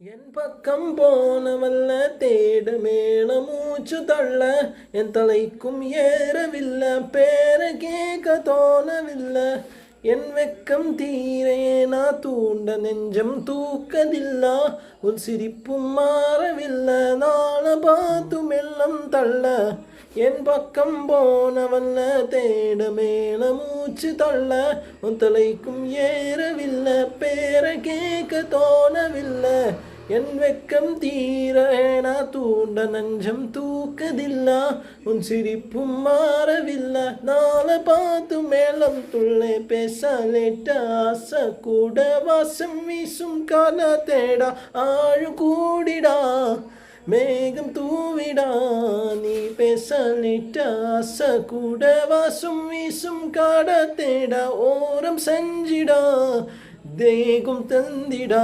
என் பக்கம் போனவல்ல தேட மேல மூச்சு தள்ள என் தலைக்கும் ஏறவில்லை பேர கேட்க தோணவில்லை என் வெக்கம் தீரேனா தூண்ட நெஞ்சம் தூக்கதில்லா உன் சிரிப்பும் மாறவில்லை நாள பார்த்து மெல்லம் தள்ள என் பக்கம் போனவல்ல தேட மேல மூச்சு தள்ள உன் தலைக்கும் ஏறவில்லை பேர கேட்க தோணவில்லை என் வெக்கம் தீரேனா தூண்ட நஞ்சம் தூக்கதில்லா உன் சிரிப்பும் மாறவில்லை நாளை பார்த்து மேலம் துள்ளே பேச லேட்ட ஆசை கூட வாசம் வீசும் கால தேடா ஆழு கூடிடா மேகம் தூவிடா நீ பேச லேட்ட ஆசை கூட வாசம் வீசும் காட தேடா ஓரம் செஞ்சிடா தேகம் தந்திடா